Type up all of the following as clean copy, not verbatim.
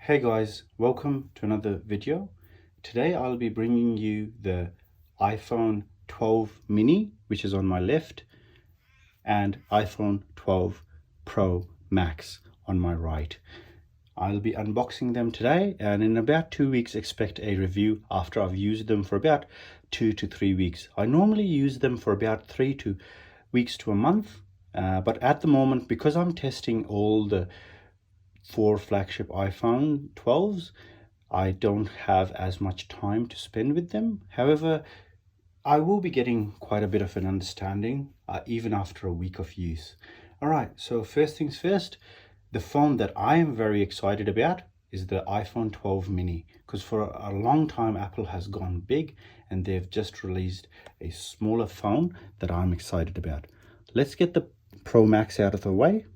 Hey guys, welcome to another video. Today I'll be bringing you the iPhone 12 mini, which is on my left, and iPhone 12 Pro Max on my right. I'll be unboxing them today, and in about 2 weeks expect a review after I've used them for about 2 to 3 weeks. I normally use them for about 3 weeks to a month, but at the moment, because I'm testing all the 4 flagship iPhone 12s, I don't have as much time to spend with them. However, I will be getting quite a bit of an understanding even after a week of use. All right, so first things first, the phone that I am very excited about is the iPhone 12 mini, because for a long time Apple has gone big and they've just released a smaller phone that I'm excited about. Let's get the Pro Max out of the way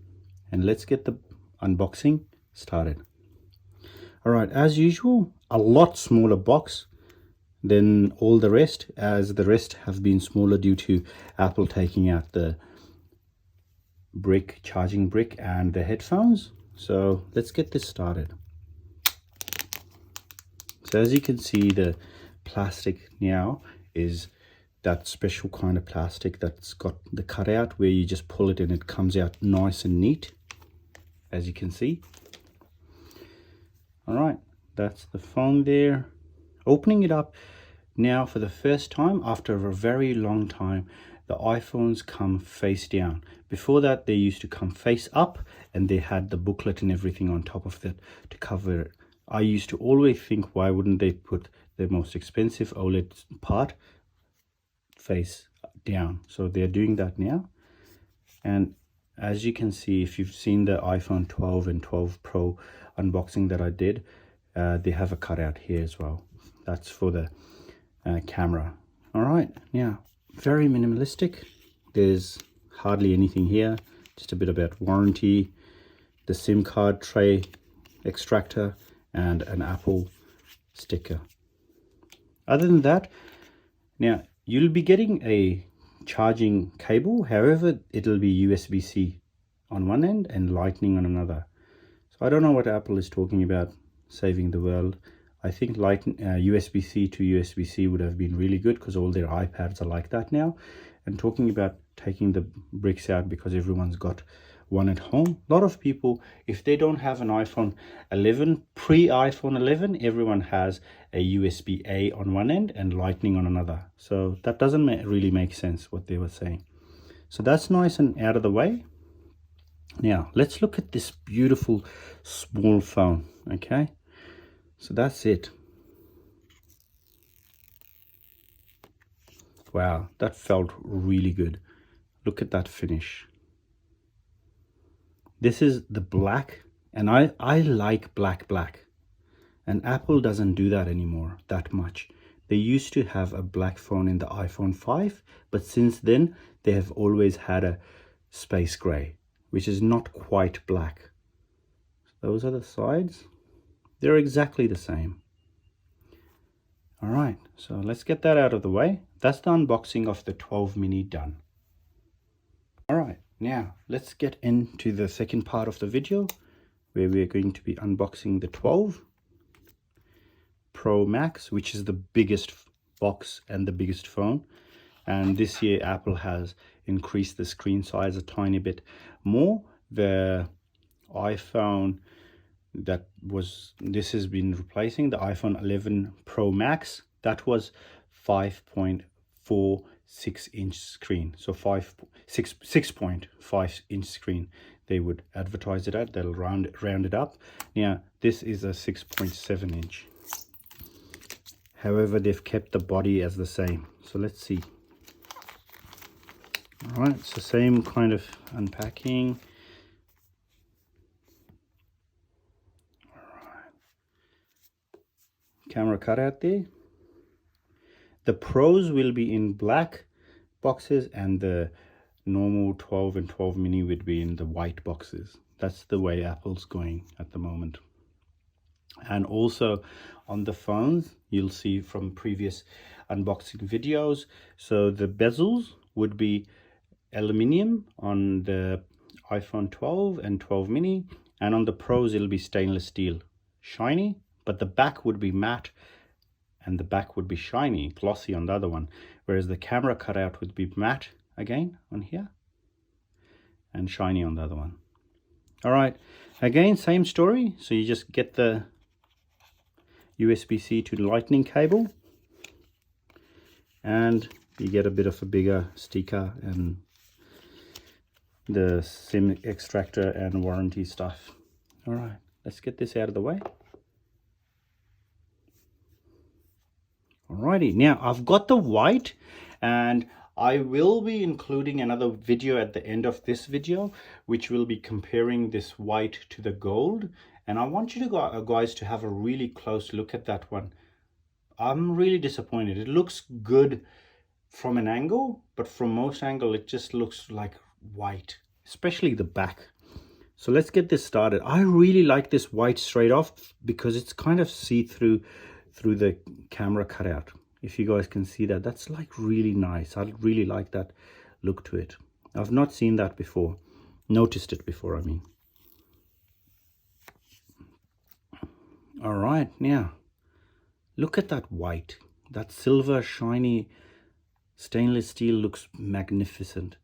and let's get the unboxing started. All right, as usual, a lot smaller box than all the rest, as the rest have been smaller due to Apple taking out the charging brick and the headphones. So let's get this started. So as you can see, the plastic now is that special kind of plastic that's got the cutout where you just pull it and it comes out nice and neat, as you can see. All right, that's the phone there. Opening it up now for the first time after a very long time, the iPhones come face down. Before that, they used to come face up and they had the booklet and everything on top of that to cover it. I used to always think, why wouldn't they put the most expensive OLED part face down? So they're doing that now. And as you can see, if you've seen the iPhone 12 and 12 Pro unboxing that I did, they have a cutout here as well. That's for the camera. All right, now very minimalistic. There's hardly anything here, just a bit about warranty, the SIM card tray extractor, and an Apple sticker. Other than that, now you'll be getting a charging cable. However, it'll be USB-C on one end and Lightning on another. So I don't know what Apple is talking about saving the world. I think USB-C to USB-C would have been really good, because all their iPads are like that now. And talking about taking the bricks out because everyone's got one at home. A lot of people, if they don't have an iPhone 11, pre-iPhone 11, everyone has a USB-A on one end and Lightning on another. So that doesn't really make sense what they were saying. So that's nice and out of the way. Now let's look at this beautiful small phone. Okay, so that's it. Wow, that felt really good. Look at that finish. This is the black, and I like black, and Apple doesn't do that anymore that much. They used to have a black phone in the iPhone 5, but since then they have always had a space gray, which is not quite black. Those are the sides. They're exactly the same. All right, so let's get that out of the way. That's the unboxing of the 12 mini done. All right, now let's get into the second part of the video, where we're going to be unboxing the 12 Pro Max, which is the biggest box and the biggest phone. And this year Apple has increased the screen size a tiny bit more. The iPhone this has been replacing the iPhone 11 Pro Max. That was 5.46 inch screen, so 6.5 inch screen they would advertise it at. They'll round it up. Now this is a 6.7 inch. However, they've kept the body as the same. So let's see. All right, it's the same kind of unpacking. Camera cutout there. The Pros will be in black boxes and the normal 12 and 12 mini would be in the white boxes. That's the way Apple's going at the moment. And also on the phones, you'll see from previous unboxing videos, so the bezels would be aluminium on the iPhone 12 and 12 mini, and on the Pros it'll be stainless steel shiny, but the back would be matte and the back would be shiny, glossy on the other one, whereas the camera cutout would be matte again on here and shiny on the other one. All right, again, same story. So you just get the USB-C to lightning cable and you get a bit of a bigger sticker and the SIM extractor and warranty stuff. All right, let's get this out of the way. Alrighty, now I've got the white, and I will be including another video at the end of this video which will be comparing this white to the gold, and I want you to guys to have a really close look at that one. I'm really disappointed. It looks good from an angle, but from most angle it just looks like white, especially the back. So let's get this started. I really like this white straight off because it's kind of see-through through the camera cutout. If you guys can see that, that's like really nice. I really like that look to it. I've not seen that before, noticed it before, I mean. All right, now look at that white. That silver shiny stainless steel looks magnificent.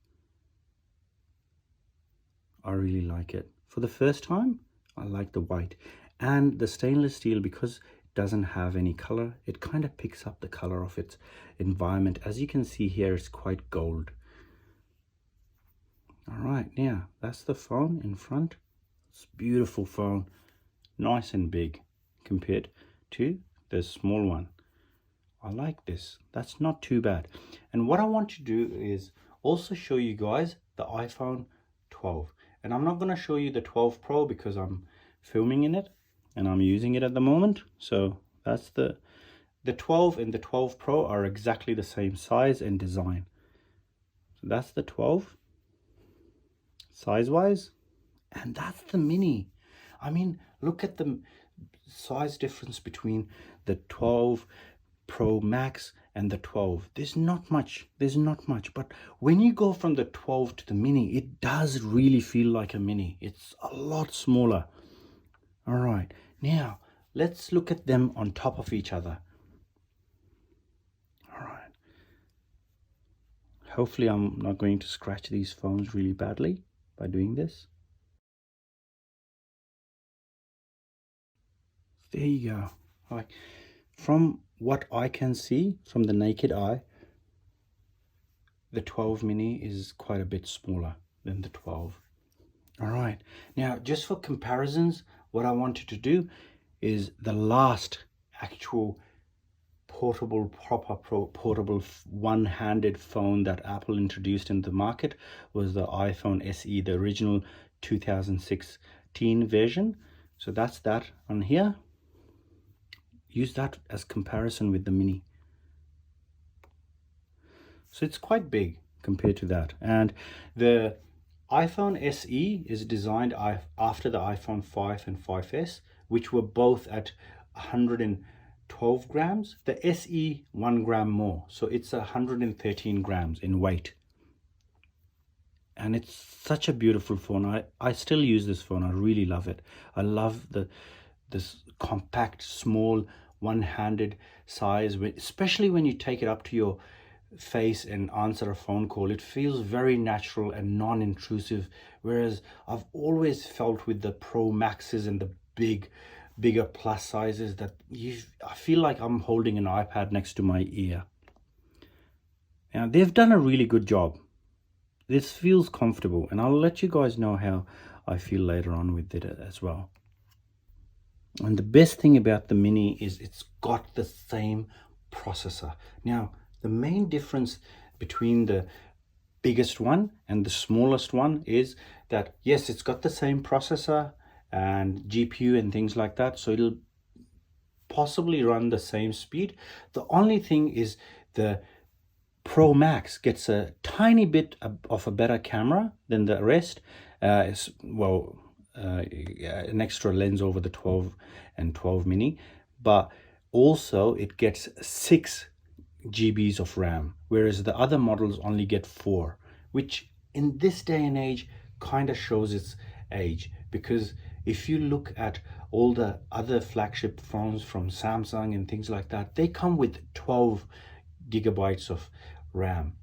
I really like it. For the first time, I like the white. And the stainless steel, because doesn't have any color, it kind of picks up the color of its environment. As you can see here, it's quite gold. All right, now that's the phone in front. It's a beautiful phone, nice and big compared to the small one. I like this. That's not too bad. And what I want to do is also show you guys the iPhone 12. And I'm not going to show you the 12 Pro because I'm filming in it and I'm using it at the moment. So that's the 12 and the 12 Pro are exactly the same size and design. So that's the 12 size wise, and that's the mini. I mean, look at the size difference between the 12 Pro Max and the 12. There's not much, but when you go from the 12 to the mini, it does really feel like a mini. It's a lot smaller. All right, now let's look at them on top of each other. All right, hopefully I'm not going to scratch these phones really badly by doing this. There you go. Like, from what I can see from the naked eye, the 12 mini is quite a bit smaller than the 12. All right, now just for comparisons, what I wanted to do is the last actual portable, proper portable one-handed phone that Apple introduced in the market was the iPhone SE, the original 2016 version. So that's that on here. Use that as comparison with the mini. So it's quite big compared to that. And the iPhone SE is designed after the iPhone 5 and 5S, which were both at 112 grams. The SE 1 gram more, so it's 113 grams in weight. And it's such a beautiful phone. I still use this phone. I really love it. I love this compact, small, one-handed size, especially when you take it up to your face and answer a phone call. It feels very natural and non-intrusive, whereas I've always felt with the Pro Maxes and the bigger plus sizes that I feel like I'm holding an iPad next to my ear. Now they've done a really good job. This feels comfortable, and I'll let you guys know how I feel later on with it as well. And the best thing about the mini is it's got the same processor. Now the main difference between the biggest one and the smallest one is that, yes, it's got the same processor and GPU and things like that, so it'll possibly run the same speed. The only thing is the Pro Max gets a tiny bit of a better camera than the rest. An extra lens over the 12 and 12 mini, but also it gets 6 GBs of RAM, whereas the other models only get 4, which in this day and age kind of shows its age, because If you look at all the other flagship phones from Samsung and things like that, they come with 12 gigabytes of RAM.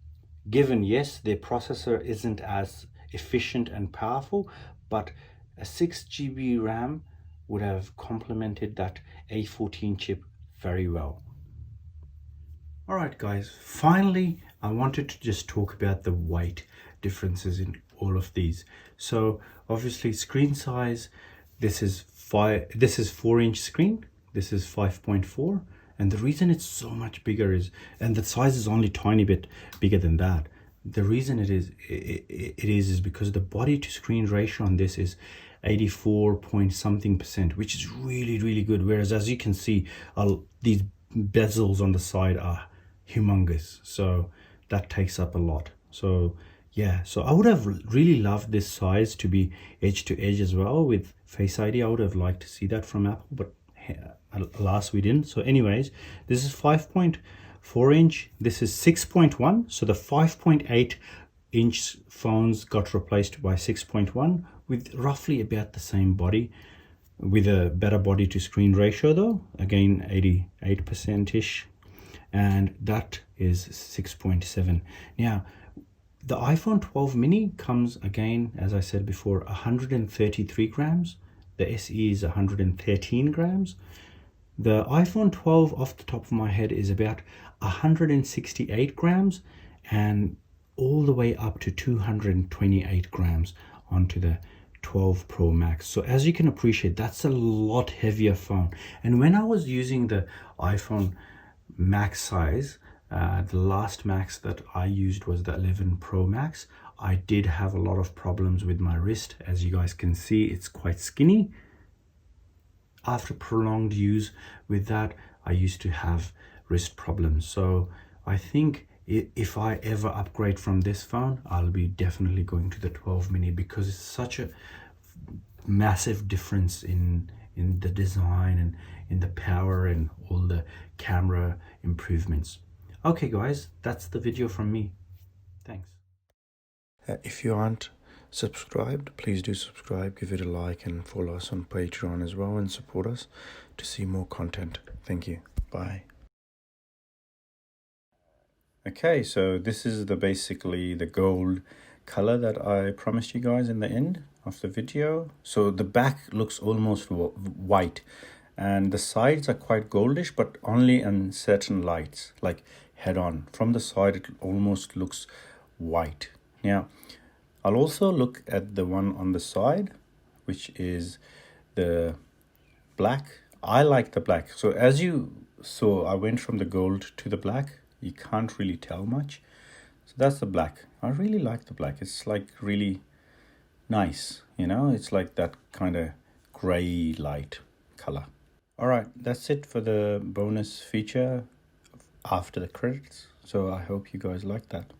Given, yes, their processor isn't as efficient and powerful, but a 6 GB RAM would have complemented that A14 chip very well. All right, guys, finally, I wanted to just talk about the weight differences in all of these. So obviously screen size, this is 4-inch screen, this is 5.4, and the reason it's so much bigger is, and the size is only tiny bit bigger than that. The reason it is because the body to screen ratio on this is 84 point something percent, which is really good. Whereas as you can see, these bezels on the side are humongous, so that takes up a lot. So yeah, so I would have really loved this size to be edge to edge as well with Face ID. I would have liked to see that from Apple, but alas we didn't. So anyways, this is 5.4 inch, this is 6.1, so the 5.8 inch phones got replaced by 6.1 with roughly about the same body, with a better body to screen ratio though, again 88% ish, and that is 6.7. Now the iPhone 12 mini comes, again, as I said before, 133 grams. The SE is 113 grams. The iPhone 12, off the top of my head, is about 168 grams and all the way up to 228 grams onto the 12 Pro Max. So as you can appreciate, that's a lot heavier phone. And when I was using the iPhone Max size, the last Max that I used was the 11 Pro Max, I did have a lot of problems with my wrist. As you guys can see, it's quite skinny. After prolonged use with that, I used to have wrist problems. So I think if I ever upgrade from this phone, I'll be definitely going to the 12 mini, because it's such a massive difference in the design and in the power and all the camera improvements. Okay guys, that's the video from me. Thanks. If you aren't subscribed, please do subscribe, give it a like, and follow us on Patreon as well, and support us to see more content. Thank you. Bye. Okay, so this is basically the gold color that I promised you guys in the end of the video. So the back looks almost white, and the sides are quite goldish, but only in certain lights, like head on. From the side, it almost looks white. Now, I'll also look at the one on the side, which is the black. I like the black. So as you saw, I went from the gold to the black. You can't really tell much. So that's the black. I really like the black. It's like really nice, you know, it's like that kind of gray light color. All right, that's it for the bonus feature after the credits. So I hope you guys like that.